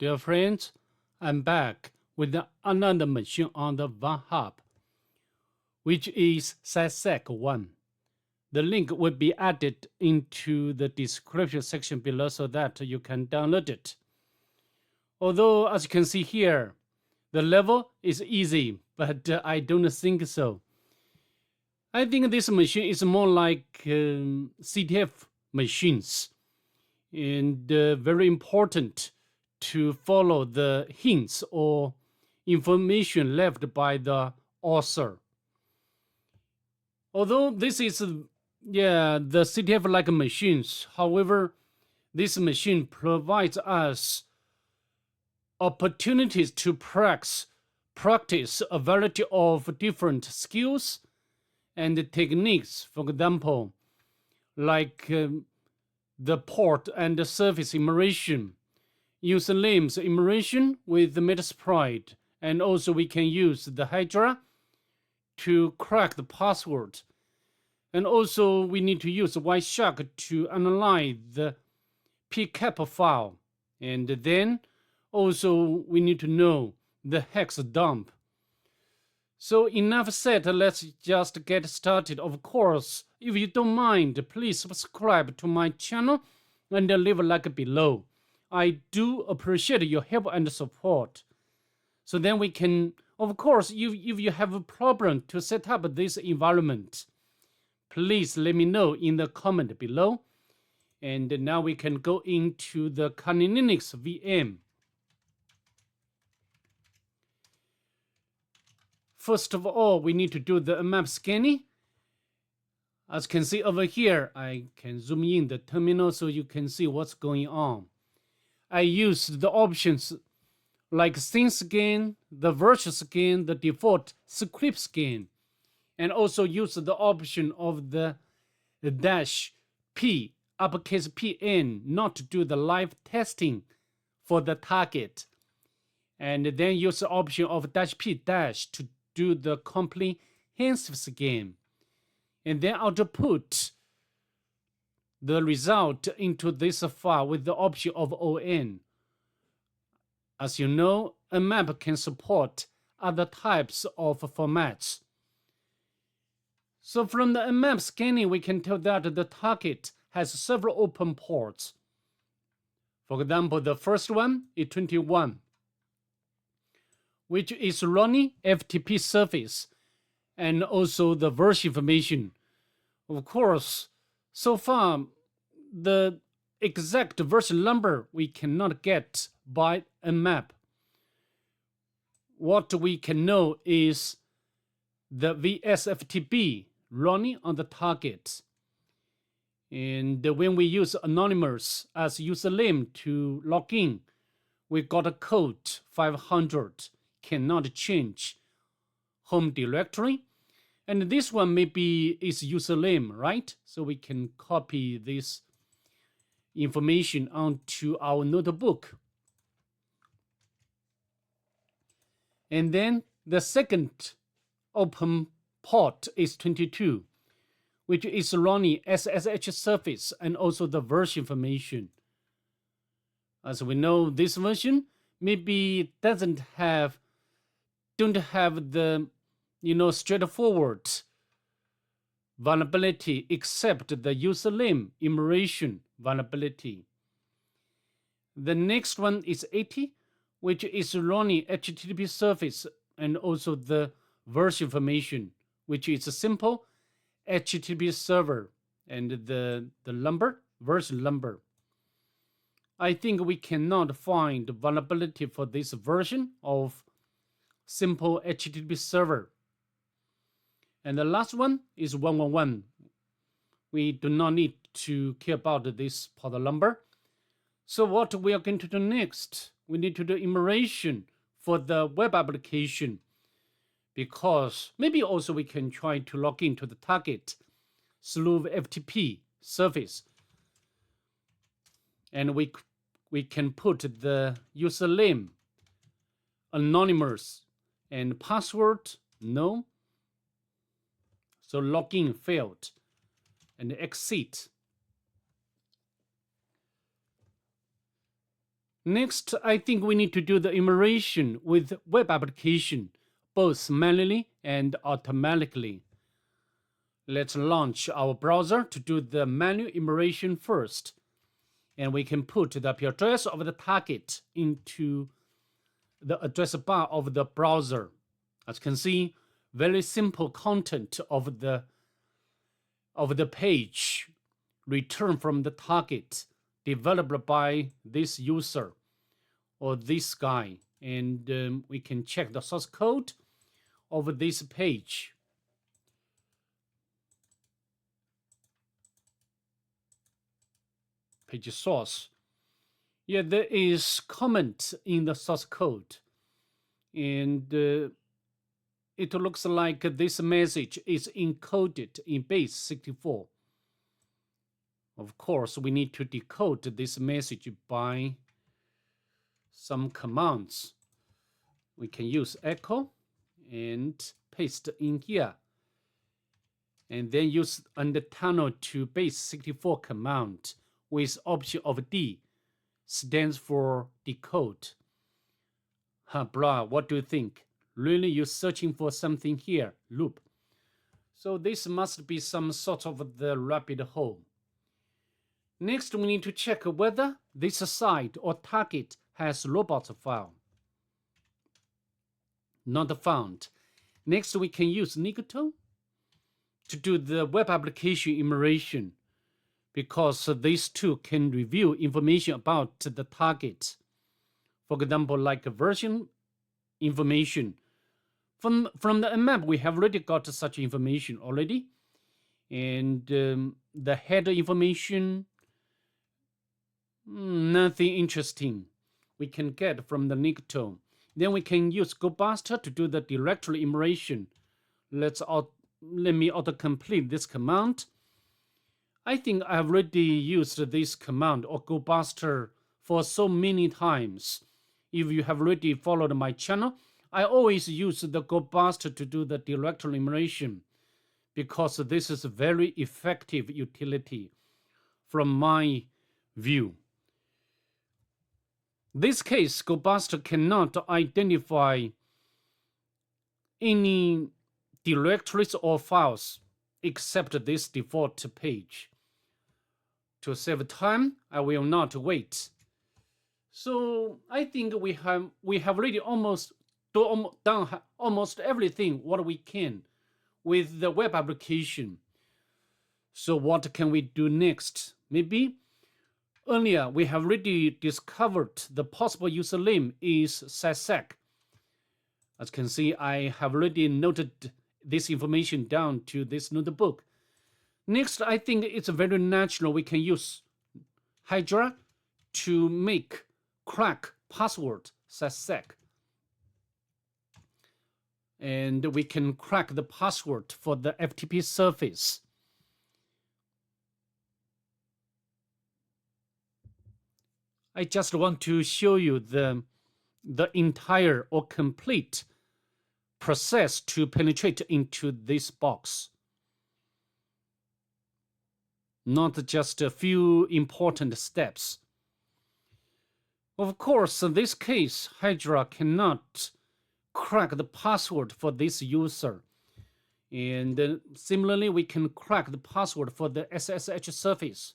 Dear friends, I'm back with another machine on the Vulnhub, which is Cysec 1. The link will be added into the description section below so that you can download it. Although, as you can see here, the level is easy, but I don't think so. I think this machine is more like CTF machines, and very important to follow the hints or information left by the author. Although this is the CTF-like machines, however, this machine provides us opportunities to practice a variety of different skills and techniques. For example, like the port and the surface enumeration, usernames enumeration with the MetaSploit, and also we can use the Hydra to crack the password. And also we need to use Wireshark to analyze the PCAP file. And then also we need to know the HexDump. So enough said, let's just get started. Of course, if you don't mind, please subscribe to my channel and leave a like below. I do appreciate your help and support. So then we can, of course, if you have a problem to set up this environment, please let me know in the comment below. And now we can go into the Kali Linux VM. First of all, we need to do the NMAP scanning. As you can see over here, I can zoom in the terminal so you can see what's going on. I use the options like scene scan, the virtual scan, the default script scan, and also use the option of the -P, uppercase PN, not to do the live testing for the target. And then use the option of -P- to do the comprehensive scan. And then output the result into this file with the option of ON. As you know, NMAP can support other types of formats. So from the NMAP scanning, we can tell that the target has several open ports. For example, the first one is 21, which is running FTP service and also the version information. Of course, so far, the exact version number we cannot get by NMAP. What we can know is the VSFTP running on the target. And when we use anonymous as username to log in, we got a code 500, cannot change home directory. And this one maybe is username, right? So we can copy this information onto our notebook. And then the second open port is 22, which is running SSH service and also the version information. As we know, this version maybe don't have the straightforward vulnerability except the username enumeration vulnerability. The next one is 80, which is running HTTP service and also the version information, which is a simple HTTP server and the number, version number. I think we cannot find vulnerability for this version of simple HTTP server. And the last one is 111. We do not need to care about this port number. So what we are going to do next, we need to do enumeration for the web application, because maybe also we can try to log into the target through FTP service. And we can put the username anonymous and password no. So login failed and exit. Next, I think we need to do the enumeration with web application, both manually and automatically. Let's launch our browser to do the manual enumeration first. And we can put the IP address of the target into the address bar of the browser. As you can see, very simple content of the page returned from the target developed by this user or this guy. And we can check the source code of this page. Page source. Yeah, there is comment in the source code. And it looks like this message is encoded in base 64. Of course, we need to decode this message by some commands. We can use echo and paste in here. And then use undertunnel to base 64 command with option of D, stands for decode. Brah, what do you think? Really, you're searching for something here, loop. So this must be some sort of the rabbit hole. Next, we need to check whether this site or target has robot file. Not found. Next, we can use Nicto to do the web application enumeration, because these two can reveal information about the target. For example, like version information. From the NMAP, we have already got such information already. And the header information, nothing interesting we can get from the Nicto. Then we can use GoBuster to do the directory enumeration. Let me autocomplete this command. I think I have already used this command or GoBuster for so many times. If you have already followed my channel, I always use the GoBuster to do the directory enumeration because this is a very effective utility from my view. This case, GoBuster cannot identify any directories or files except this default page. To save time, I will not wait. So I think we have already almost done almost everything what we can with the web application. So what can we do next? Maybe earlier we have already discovered the possible username is Cysec. As you can see, I have already noted this information down to this notebook. Next, I think it's very natural we can use Hydra to crack password Cysec. And we can crack the password for the FTP service. I just want to show you the entire or complete process to penetrate into this box. Not just a few important steps. Of course, in this case, Hydra cannot crack the password for this user. And similarly, we can crack the password for the SSH service.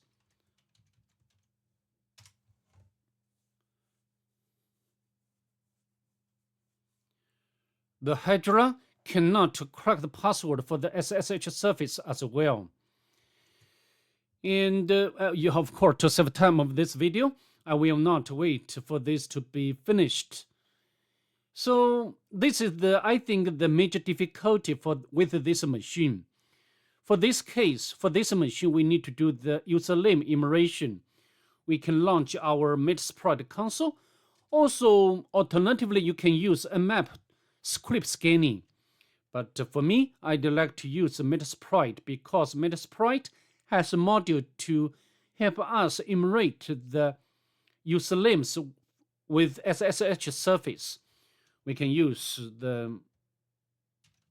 The Hydra cannot crack the password for the SSH service as well. And you of course, to save time of this video, I will not wait for this to be finished. So this is I think the major difficulty with this machine. For this case, for this machine, we need to do the username enumeration. We can launch our MetaSploit console. Also, alternatively, you can use NMAP script scanning. But for me, I'd like to use MetaSploit because MetaSploit has a module to help us enumerate the usernames with SSH service. We can use the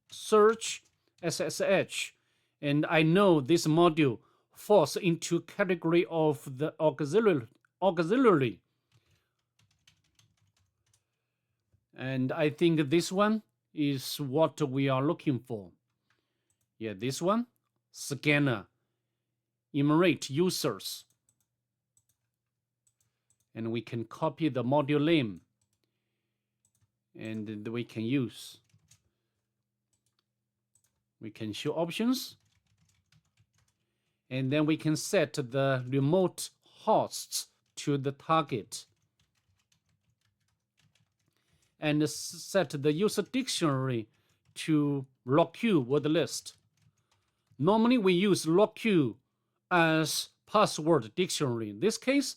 search SSH, and I know this module falls into category of the auxiliary And I think this one is what we are looking for. Yeah, this one, scanner, enumerate users. And we can copy the module name and we can use. We can show options. And then we can set the remote hosts to the target. And set the user dictionary to locq word list. Normally we use locq as password dictionary. In this case,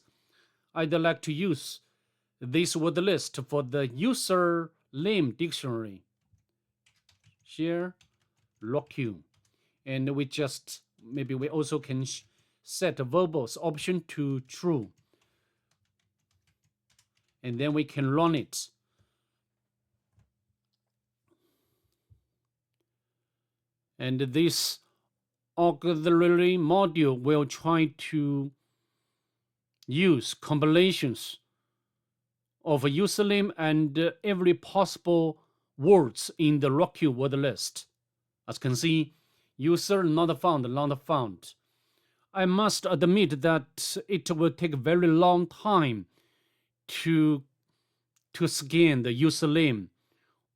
I'd like to use this word list for the user name dictionary. Share locq. And we just, maybe we also can set verbose option to true. And then we can run it. And this auxiliary module will try to use combinations of a username and every possible words in the locq word list. As you can see, user not found, not found. I must admit that it will take a very long time to scan the username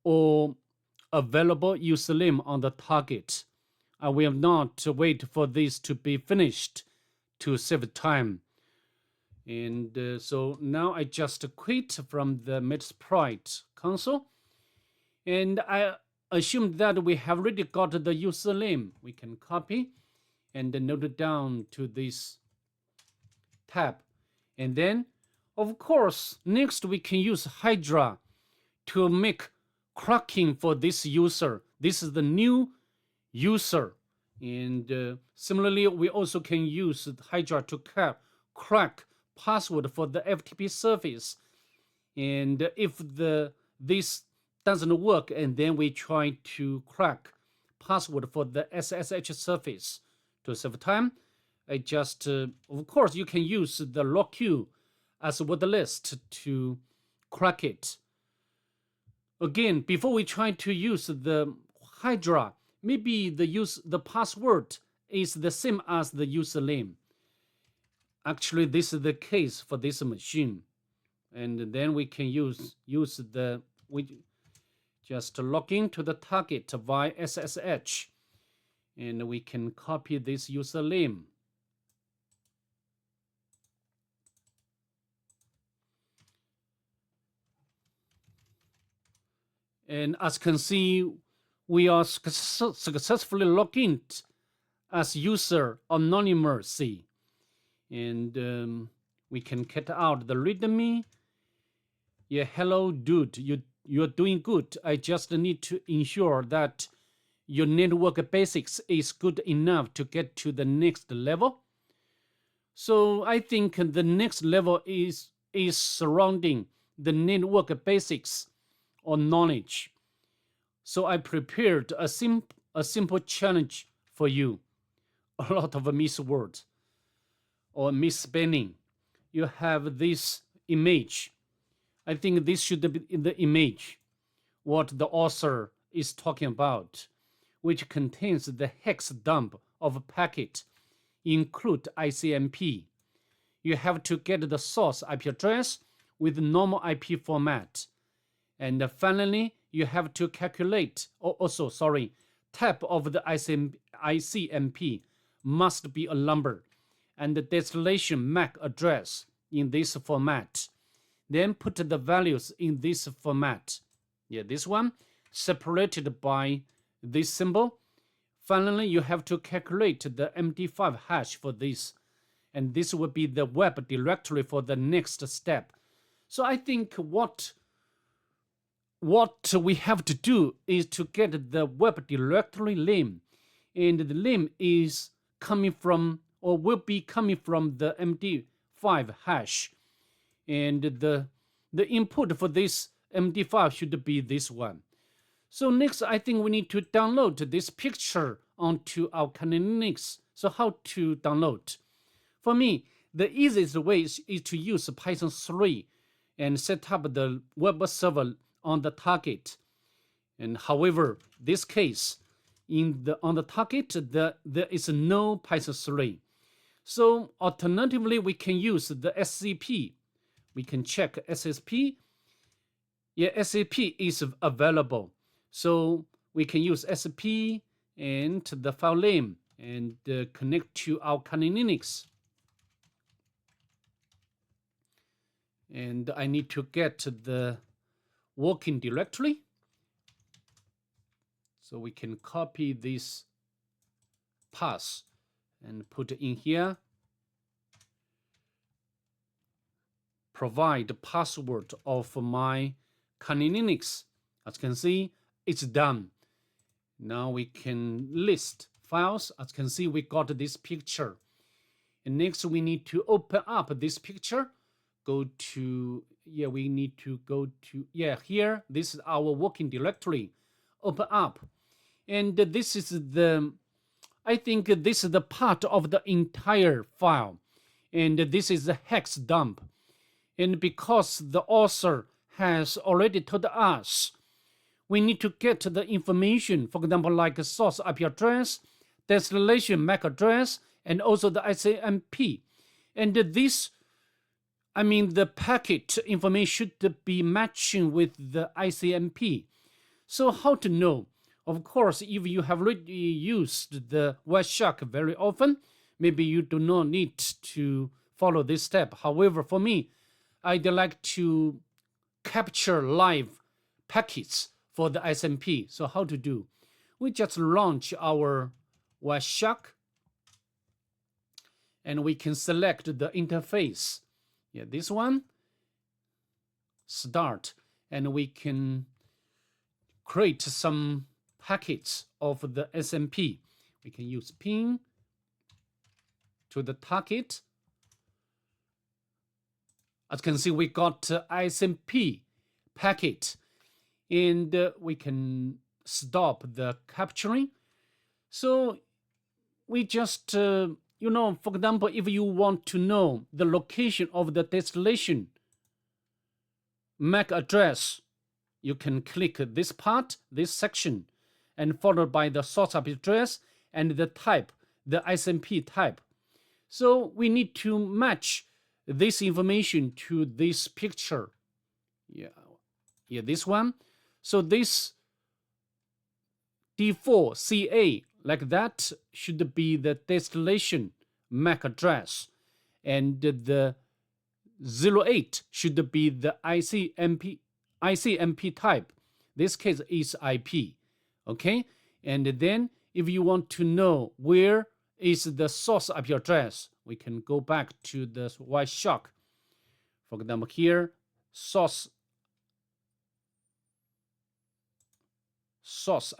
or available username on the target. I will not wait for this to be finished to save time. And so now I just quit from the MetaSploit console. And I assume that we have already got the username. We can copy and note it down to this tab. And then, of course, next we can use Hydra to make cracking for this user. This is the new user. And similarly, we also can use Hydra to crack password for the FTP service. And if this doesn't work, and then we try to crack password for the SSH service to save time, I just, of course, you can use the locq as a word list to crack it. Again, before we try to use the Hydra, maybe the password is the same as the username. Actually, this is the case for this machine. And then we can use we just log into the target via SSH. And we can copy this username. And as you can see, we are successfully logged in as user anonymity. And we can cut out the readme. Yeah, hello, dude. You're doing good. I just need to ensure that your network basics is good enough to get to the next level. So I think the next level is surrounding the network basics or knowledge. So I prepared a simple challenge for you. A lot of miswords or misspelling. You have this image. I think this should be the image, what the author is talking about, which contains the hex dump of a packet, include ICMP. You have to get the source IP address with normal IP format. And finally, you have to calculate, type of the ICMP must be a number, and the destination MAC address in this format. Then put the values in this format. Yeah, this one, separated by this symbol. Finally, you have to calculate the MD5 hash for this. And this will be the web directory for the next step. So I think what we have to do is to get the web directory name. And the name is coming from, or will be coming from, the MD5 hash. And the input for this MD5 should be this one. So next, I think we need to download this picture onto our Kali Linux. So how to download? For me, the easiest way is to use Python 3 and set up the web server on the target. And however, this case, on the target, there is no Python 3. So alternatively, we can use the SCP. We can check SSP. Yeah, SCP is available. So we can use SCP and the file name and connect to our Kali Linux. And I need to get the working directory. So we can copy this path and put it in here. Provide the password of my Kali Linux. As you can see, it's done. Now we can list files. As you can see, we got this picture. And next we need to open up this picture. Go to, we need to go to, here. This is our working directory. Open up. And this is I think this is the part of the entire file. And this is the HexDump. And because the author has already told us, we need to get the information, for example, like source IP address, destination MAC address, and also the ICMP. And this, the packet information should be matching with the ICMP. So how to know? Of course, if you have already used the Wireshark very often, maybe you do not need to follow this step. However, for me, I'd like to capture live packets for the ICMP. So how to do? We just launch our Wireshark, and we can select the interface. This one, start, and we can create some packets of the SMP. We can use ping to the target. As you can see, we got ICMP packet, and we can stop the capturing. So we just, for example, if you want to know the location of the destination MAC address, you can click this part, this section, and followed by the source IP address and the type, the ICMP type. So we need to match this information to this picture. This one. So this D4 CA, like that, should be the destination MAC address, and the 08 should be the ICMP type. This case is IP. Okay, and then if you want to know where is the source IP address, we can go back to the Wireshark. For example, here, source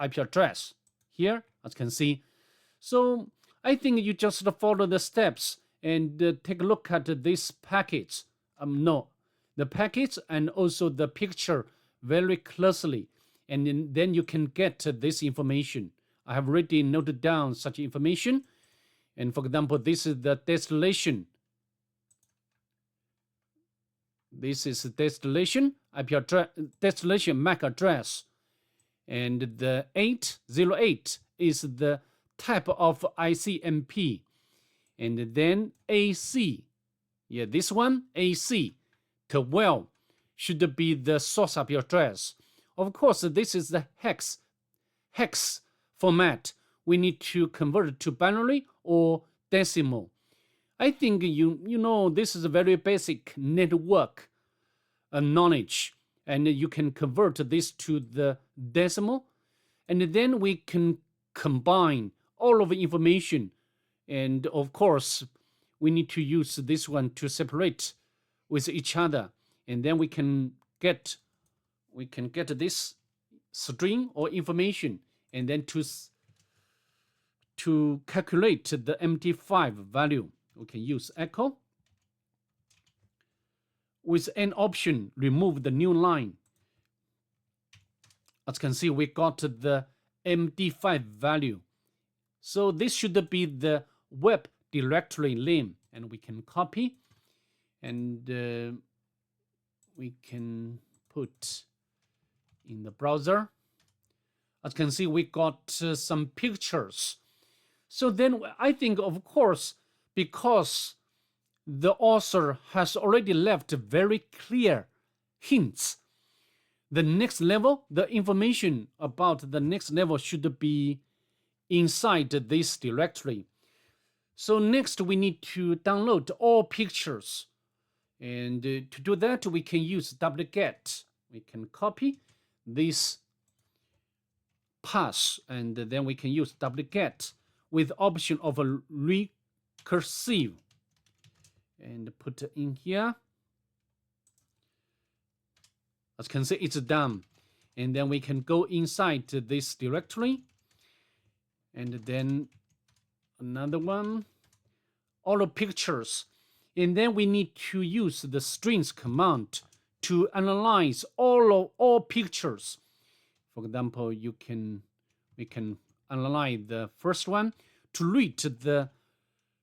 IP address. Here, as you can see. So I think you just follow the steps and take a look at these packets. The packets and also the picture very closely. And then you can get this information. I have already noted down such information. And for example, this is the destination. This is the destination IP address, destination MAC address. And the 808 is the type of ICMP. And then AC. This one, AC. 12 should be the source IP address. Of course, this is the hex format. We need to convert it to binary or decimal. I think this is a very basic network knowledge, and you can convert this to the decimal, and then we can combine all of the information. And of course, we need to use this one to separate with each other, and then we can get this string or information, and then to calculate the MD5 value, we can use echo. With an option, remove the new line. As you can see, we got the MD5 value. So this should be the web directory name, and we can copy, and we can put in the browser. As you can see, we got some pictures. So then I think, of course, because the author has already left very clear hints, the next level, the information about the next level should be inside this directory. So next we need to download all pictures. And to do that, we can use wget. We can copy this path, and then we can use wget with option of a recursive. And put in here. As you can see, it's done. And then we can go inside this directory. And then another one. All the pictures. And then we need to use the strings command to analyze all pictures. For example, we can analyze the first one to read the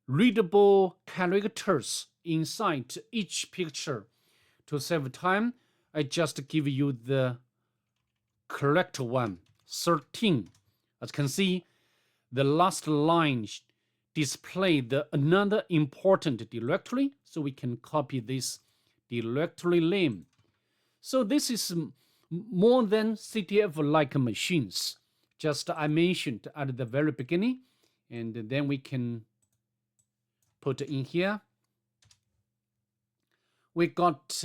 readable characters inside each picture. To save time, I just give you the correct one, 13. As you can see, the last line display another important directory, so we can copy this directory name. So this is more than CTF-like machines, just I mentioned at the very beginning, and then we can put in here. We got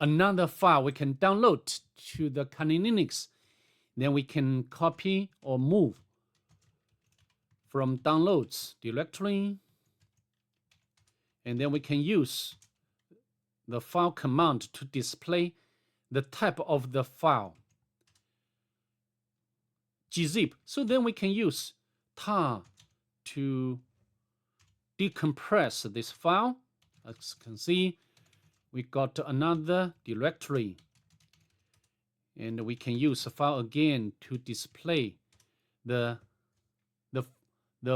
another file we can download to the Kali Linux. Then we can copy or move from downloads directory, and then we can use the file command to display the type of the file, gzip. So then we can use tar to decompress this file. As you can see, we got another directory, and we can use the file again to display the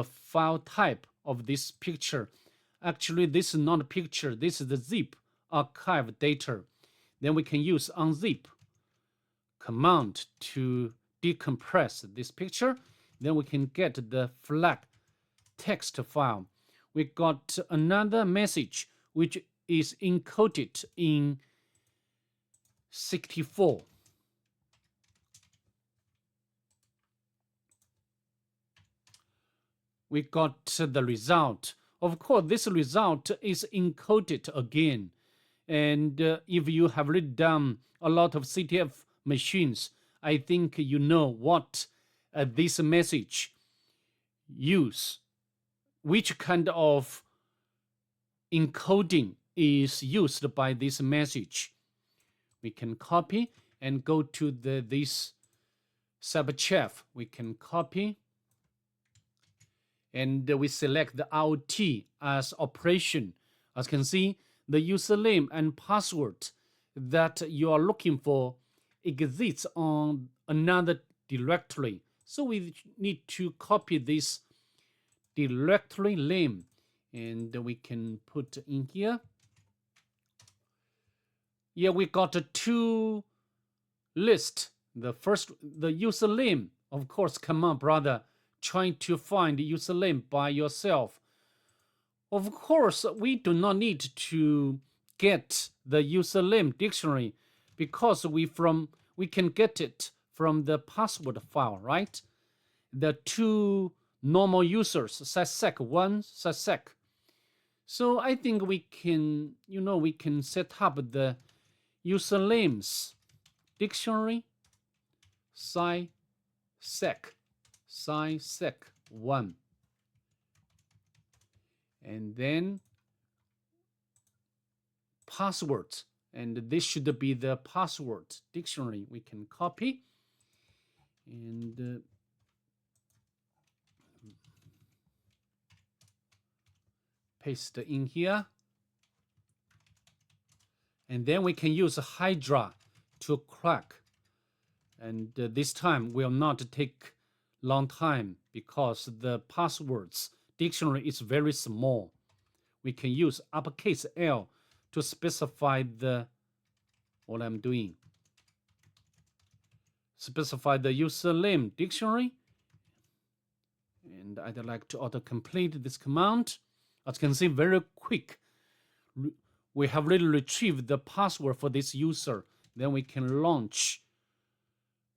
file type of this picture. Actually, this is not a picture, this is the zip archive data. Then we can use unzip command to decompress this picture. Then we can get the flag text file. We got another message which is encoded in 64. We got the result. Of course, this result is encoded again. And if you have already done a lot of CTF machines, I think you know what this message use, which kind of encoding is used by this message. We can copy and go to this subchef. We can copy, and we select the ROT as operation. As you can see, the username and password that you are looking for exists on another directory. So we need to copy this directory name, and we can put in here. Yeah, we got two lists. The first, the username. Of course, come on, brother. Trying to find the username by yourself. Of course, we do not need to get the username dictionary because we can get it from the password file, right? The two normal users, Cysec 1, Cysec. So I think we can, we can set up the usernames dictionary, Cysec 1. And then passwords, and this should be the password dictionary. We can copy and paste in here, and then we can use Hydra to crack, and this time will not take long time because the passwords dictionary is very small. We can use uppercase L to specify what I'm doing. specify the username dictionary. And I'd like to autocomplete this command. As you can see, very quick. We have already retrieved the password for this user. Then we can launch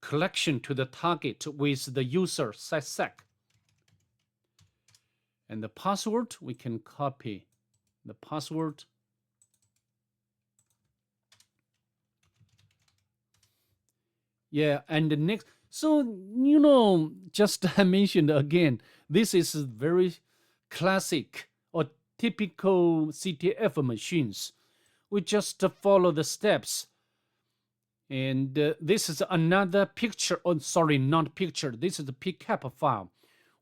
collection to the target with the user Cysec. And the password, we can copy the password. Yeah, and the next, so, just I mentioned again, this is very classic or typical CTF machines. We just follow the steps. And this is another picture, oh, sorry, not picture. This is a pcap file.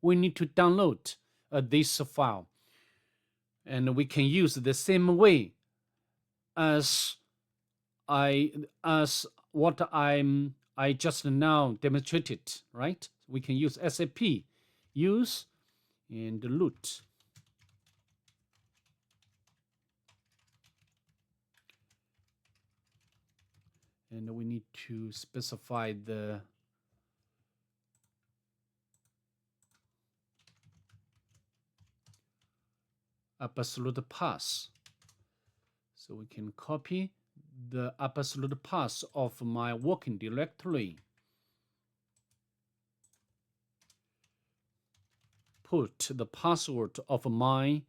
We need to download this file. And we can use the same way as what I just now demonstrated, right? We can use SAP, use and root. And we need to specify the absolute path. So we can copy the absolute path of my working directory. Put the password of my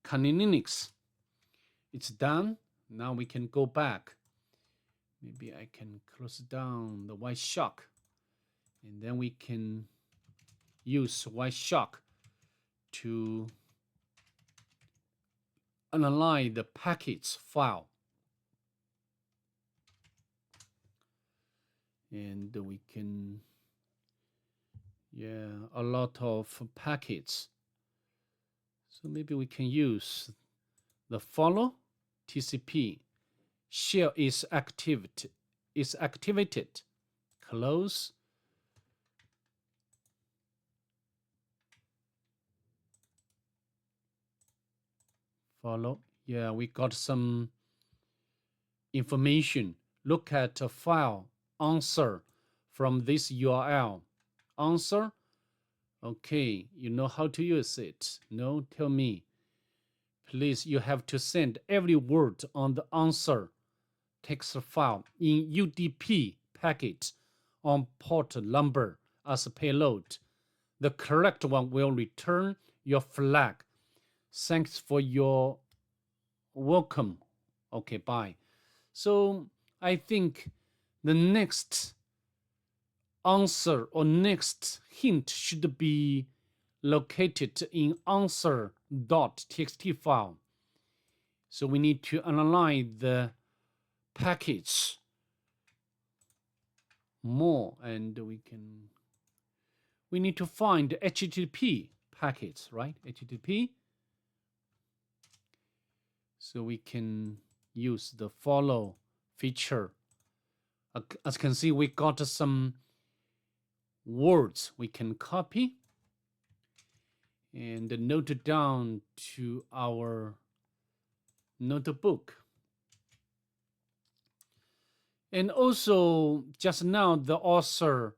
Kali Linux. It's done. Now we can go back. Maybe I can close down the Wireshark. And then we can use Wireshark to analyze the packets file. And we can, a lot of packets. So maybe we can use the follow TCP. Shell is activated. Close. Follow. Yeah, we got some information. Look at a file answer from this URL. Answer. Okay, you know how to use it. No, tell me. Please, you have to send every word on the answer text file in UDP packet on port number as a payload. The correct one will return your flag. Thanks for your welcome. Okay, bye. So I think the next answer or next hint should be located in answer.txt file. So we need to analyze the package more, and we need to find HTTP packets, right? HTTP. So we can use the follow feature. As you can see, we got some words we can copy and note down to our notebook. And also, just now, the author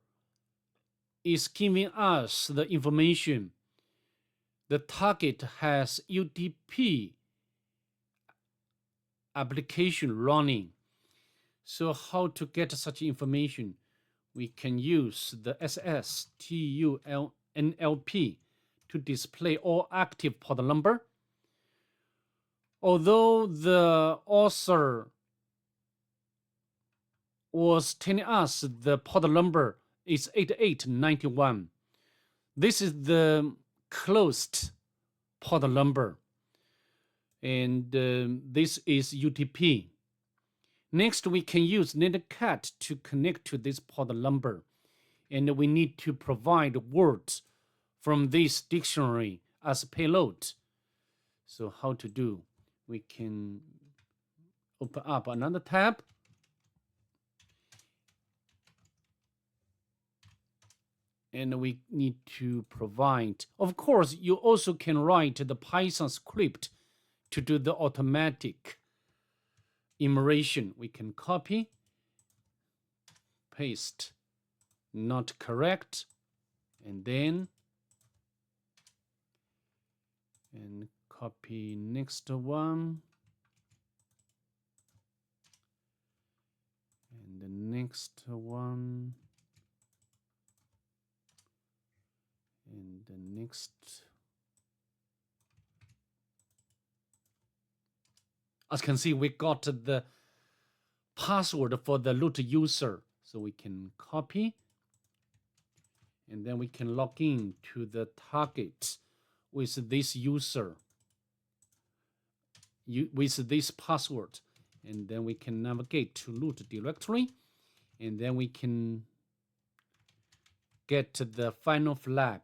is giving us the information. The target has UDP application running. So how to get such information? We can use the SSTUNLP to display all active port number. Although the author was telling us the port number is 8891, this is the closed port number, and this is UDP. Next, we can use netcat to connect to this port number, and we need to provide words from this dictionary as payload. So how to do? We can open up another tab. And we need to provide, of course, you also can write the Python script to do the automatic enumeration. We can copy, paste, not correct, and then and copy next one, and the next one, and the next. As you can see, we got the password for the root user, so we can copy, and then we can log in to the target with this user, with this password, and then we can navigate to root directory, and then we can get the final flag.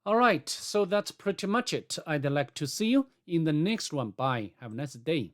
All right, so that's pretty much it. I'd like to see you in the next one. Bye. Have a nice day.